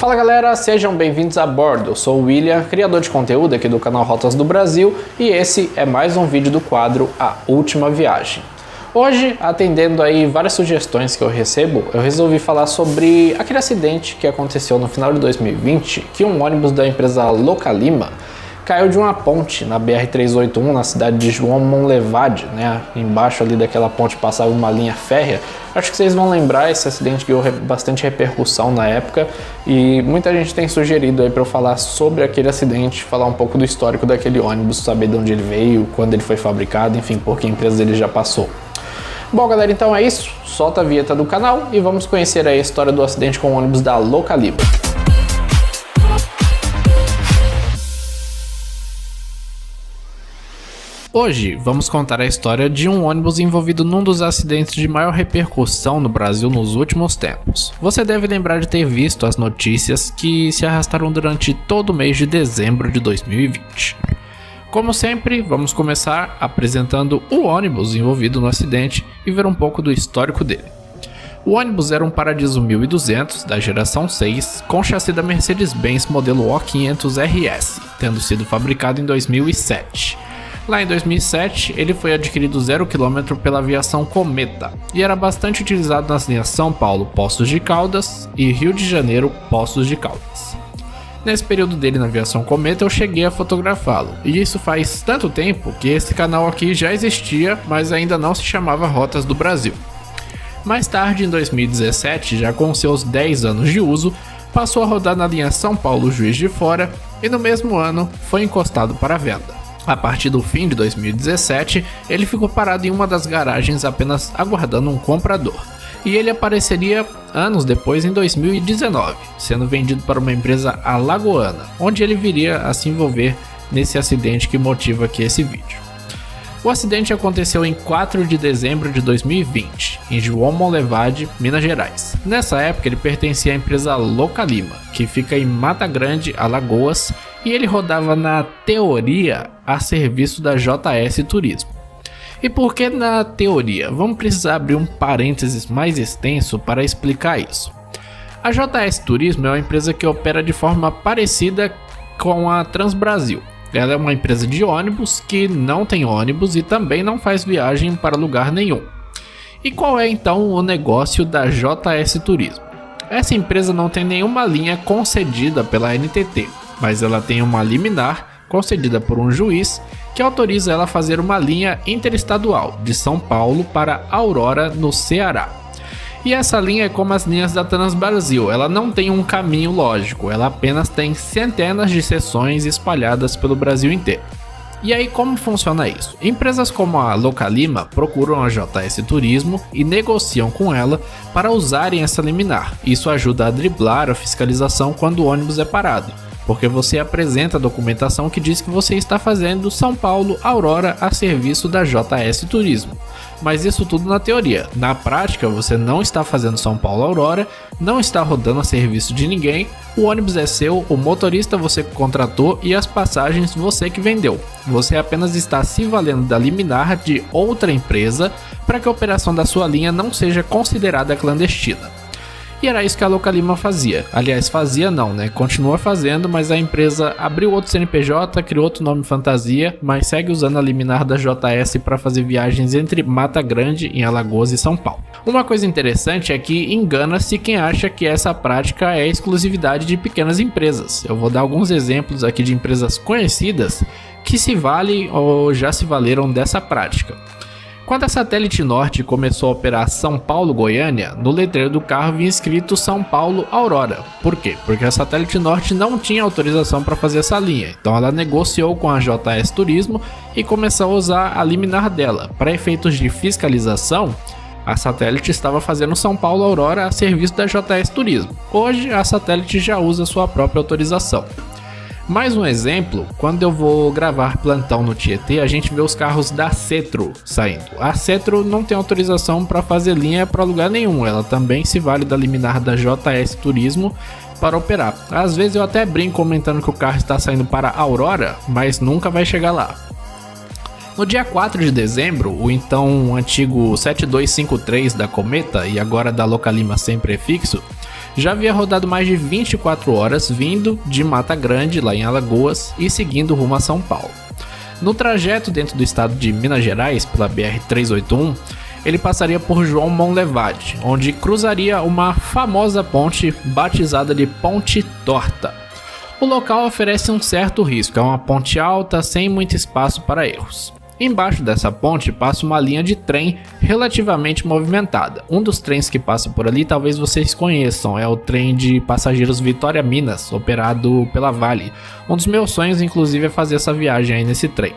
Fala galera, sejam bem-vindos a bordo. Eu sou o William, criador de conteúdo aqui do canal Rotas do Brasil, e esse é mais um vídeo do quadro A Última Viagem. Hoje, atendendo aí várias sugestões que eu recebo, eu resolvi falar sobre aquele acidente que aconteceu no final de 2020, que um ônibus da empresa Localima caiu de uma ponte na BR-381 na cidade de João Monlevade, né? Embaixo ali daquela ponte passava uma linha férrea. Acho que vocês vão lembrar, esse acidente ganhou bastante repercussão na época e muita gente tem sugerido aí para eu falar sobre aquele acidente, falar um pouco do histórico daquele ônibus, saber de onde ele veio, quando ele foi fabricado, enfim, por que empresa ele já passou. Bom galera, então é isso, solta a vinheta do canal e vamos conhecer aí a história do acidente com o ônibus da Localima. Hoje vamos contar a história de um ônibus envolvido num dos acidentes de maior repercussão no Brasil nos últimos tempos. Você deve lembrar de ter visto as notícias que se arrastaram durante todo o mês de dezembro de 2020. Como sempre, vamos começar apresentando o ônibus envolvido no acidente e ver um pouco do histórico dele. O ônibus era um Paradiso 1200 da geração 6 com chassi da Mercedes-Benz modelo O500 RS, tendo sido fabricado em 2007. Lá em 2007, ele foi adquirido 0 km pela aviação Cometa e era bastante utilizado nas linhas São Paulo, Poços de Caldas e Rio de Janeiro, Poços de Caldas. Nesse período dele na aviação Cometa eu cheguei a fotografá-lo, e isso faz tanto tempo que esse canal aqui já existia, mas ainda não se chamava Rotas do Brasil. Mais tarde, em 2017, já com seus 10 anos de uso, passou a rodar na linha São Paulo-Juiz de Fora e no mesmo ano foi encostado para venda. A partir do fim de 2017, ele ficou parado em uma das garagens apenas aguardando um comprador, e ele apareceria anos depois em 2019, sendo vendido para uma empresa alagoana, onde ele viria a se envolver nesse acidente que motiva aqui esse vídeo. O acidente aconteceu em 4 de dezembro de 2020, em João Monlevade, Minas Gerais. Nessa época ele pertencia à empresa Localima, que fica em Mata Grande, Alagoas, e ele rodava na teoria a serviço da JS Turismo. E por que na teoria? Vamos precisar abrir um parênteses mais extenso para explicar isso. A JS Turismo é uma empresa que opera de forma parecida com a Transbrasil. Ela é uma empresa de ônibus que não tem ônibus e também não faz viagem para lugar nenhum. E qual é então o negócio da JS Turismo? Essa empresa não tem nenhuma linha concedida pela NTT, mas ela tem uma liminar concedida por um juiz que autoriza ela a fazer uma linha interestadual de São Paulo para Aurora, no Ceará. E essa linha é como as linhas da Transbrasil, ela não tem um caminho lógico, ela apenas tem centenas de seções espalhadas pelo Brasil inteiro. E aí como funciona isso? Empresas como a Localima procuram a JS Turismo e negociam com ela para usarem essa liminar. Isso ajuda a driblar a fiscalização quando o ônibus é parado, porque você apresenta a documentação que diz que você está fazendo São Paulo Aurora a serviço da JS Turismo. Mas isso tudo na teoria. Na prática, você não está fazendo São Paulo Aurora, não está rodando a serviço de ninguém, o ônibus é seu, o motorista você contratou e as passagens você que vendeu. Você apenas está se valendo da liminar de outra empresa para que a operação da sua linha não seja considerada clandestina. E era isso que a Localima fazia. Aliás, fazia não, né? Continua fazendo, mas a empresa abriu outro CNPJ, criou outro nome fantasia, mas segue usando a liminar da JS para fazer viagens entre Mata Grande, em Alagoas e São Paulo. Uma coisa interessante é que engana-se quem acha que essa prática é exclusividade de pequenas empresas. Eu vou dar alguns exemplos aqui de empresas conhecidas que se valem ou já se valeram dessa prática. Quando a Satélite Norte começou a operar São Paulo-Goiânia, no letreiro do carro vinha escrito São Paulo Aurora. Por quê? Porque a Satélite Norte não tinha autorização para fazer essa linha, então ela negociou com a JS Turismo e começou a usar a liminar dela. Para efeitos de fiscalização, a Satélite estava fazendo São Paulo Aurora a serviço da JS Turismo. Hoje a Satélite já usa sua própria autorização. Mais um exemplo, quando eu vou gravar plantão no Tietê, a gente vê os carros da Cetro saindo. A Cetro não tem autorização para fazer linha para lugar nenhum, ela também se vale da liminar da JS Turismo para operar. Às vezes eu até brinco comentando que o carro está saindo para Aurora, mas nunca vai chegar lá. No dia 4 de dezembro, o então antigo 7253 da Cometa e agora da Localima sem prefixo, já havia rodado mais de 24 horas vindo de Mata Grande, lá em Alagoas, e seguindo rumo a São Paulo. No trajeto dentro do estado de Minas Gerais, pela BR-381, ele passaria por João Monlevade, onde cruzaria uma famosa ponte batizada de Ponte Torta. O local oferece um certo risco, é uma ponte alta sem muito espaço para erros. Embaixo dessa ponte passa uma linha de trem relativamente movimentada. Um dos trens que passa por ali talvez vocês conheçam, é o trem de passageiros Vitória Minas, operado pela Vale. Um dos meus sonhos inclusive é fazer essa viagem aí nesse trem.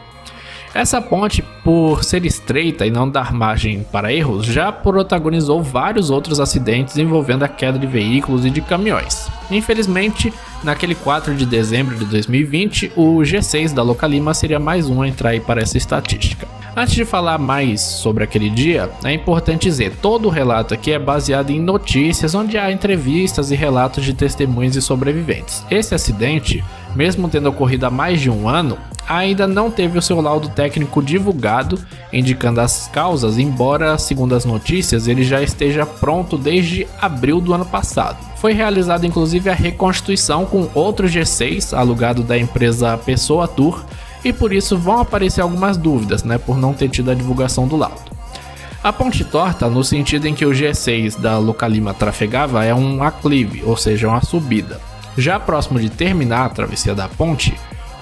Essa ponte, por ser estreita e não dar margem para erros, já protagonizou vários outros acidentes envolvendo a queda de veículos e de caminhões. Infelizmente, naquele 4 de dezembro de 2020, o G6 da Localima seria mais um a entrar aí para essa estatística. Antes de falar mais sobre aquele dia, é importante dizer, todo o relato aqui é baseado em notícias onde há entrevistas e relatos de testemunhas e sobreviventes. Esse acidente, mesmo tendo ocorrido há mais de um ano, ainda não teve o seu laudo técnico divulgado, indicando as causas, embora, segundo as notícias, ele já esteja pronto desde abril do ano passado. Foi realizada inclusive a reconstituição com outro G6 alugado da empresa Pessoa Tour, e por isso vão aparecer algumas dúvidas, por não ter tido a divulgação do laudo. A Ponte Torta, no sentido em que o G6 da Localima trafegava, é um aclive, ou seja, uma subida. Já próximo de terminar a travessia da ponte,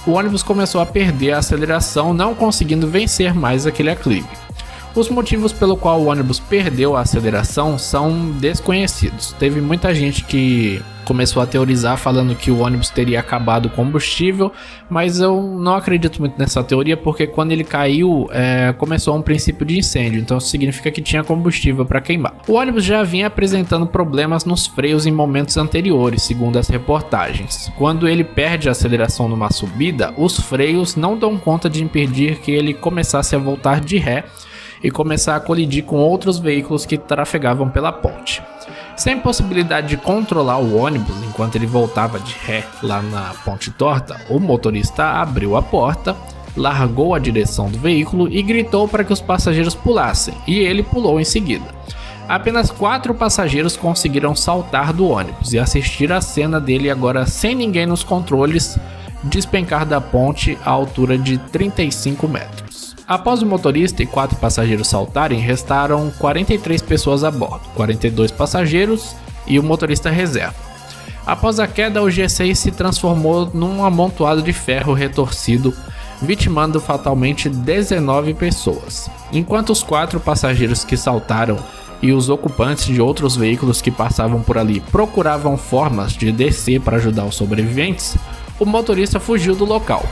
o ônibus começou a perder a aceleração, não conseguindo vencer mais aquele aclive. Os motivos pelo qual o ônibus perdeu a aceleração são desconhecidos. Teve muita gente que começou a teorizar falando que o ônibus teria acabado o combustível, mas eu não acredito muito nessa teoria porque quando ele caiu começou um princípio de incêndio, então isso significa que tinha combustível para queimar. O ônibus já vinha apresentando problemas nos freios em momentos anteriores, segundo as reportagens. Quando ele perde a aceleração numa subida, os freios não dão conta de impedir que ele começasse a voltar de ré e começar a colidir com outros veículos que trafegavam pela ponte. Sem possibilidade de controlar o ônibus enquanto ele voltava de ré lá na Ponte Torta, o motorista abriu a porta, largou a direção do veículo e gritou para que os passageiros pulassem, e ele pulou em seguida. Apenas 4 passageiros conseguiram saltar do ônibus e assistir a cena dele agora sem ninguém nos controles despencar da ponte à altura de 35 metros. Após o motorista e 4 passageiros saltarem, restaram 43 pessoas a bordo, 42 passageiros e o motorista reserva. Após a queda, o G6 se transformou num amontoado de ferro retorcido, vitimando fatalmente 19 pessoas. Enquanto os 4 passageiros que saltaram e os ocupantes de outros veículos que passavam por ali procuravam formas de descer para ajudar os sobreviventes, o motorista fugiu do local.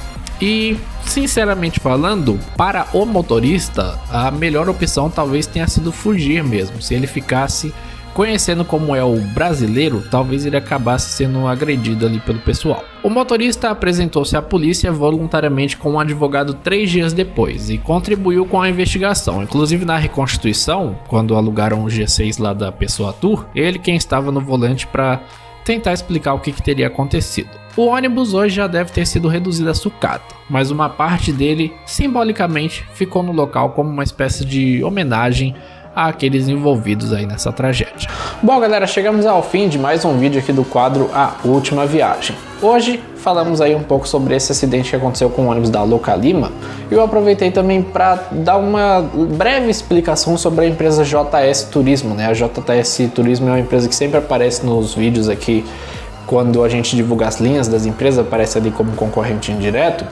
E, sinceramente falando, para o motorista, a melhor opção talvez tenha sido fugir mesmo. Se ele ficasse conhecendo como é o brasileiro, talvez ele acabasse sendo agredido ali pelo pessoal. O motorista apresentou-se à polícia voluntariamente com um advogado 3 dias depois e contribuiu com a investigação. Inclusive na reconstituição, quando alugaram o G6 lá da Pessoa Tour, ele quem estava no volante para tentar explicar o que teria acontecido. O ônibus hoje já deve ter sido reduzido a sucata, mas uma parte dele, simbolicamente, ficou no local como uma espécie de homenagem àqueles envolvidos aí nessa tragédia. Bom galera, chegamos ao fim de mais um vídeo aqui do quadro A Última Viagem. Hoje falamos aí um pouco sobre esse acidente que aconteceu com o ônibus da Localima e eu aproveitei também para dar uma breve explicação sobre a empresa JS Turismo, A JS Turismo é uma empresa que sempre aparece nos vídeos aqui. Quando a gente divulga as linhas das empresas, aparece ali como concorrente indireto.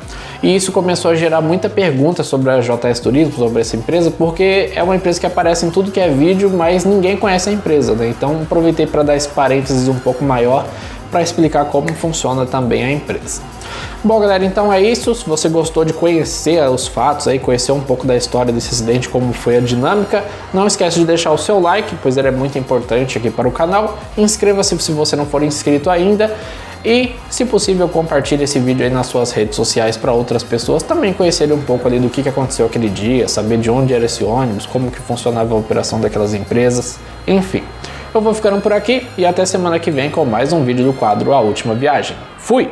E isso começou a gerar muita pergunta sobre a JS Turismo, sobre essa empresa, porque é uma empresa que aparece em tudo que é vídeo, mas ninguém conhece a empresa, Então aproveitei para dar esse parênteses um pouco maior para explicar como funciona também a empresa. Bom galera, então é isso. Se você gostou de conhecer os fatos, conhecer um pouco da história desse acidente, como foi a dinâmica, não esquece de deixar o seu like, pois ele é muito importante aqui para o canal. Inscreva-se se você não for inscrito ainda e, se possível, compartilhe esse vídeo aí nas suas redes sociais para outras pessoas também conhecerem um pouco ali do que aconteceu aquele dia, saber de onde era esse ônibus, como que funcionava a operação daquelas empresas, enfim. Eu vou ficando por aqui e até semana que vem com mais um vídeo do quadro A Última Viagem. Fui!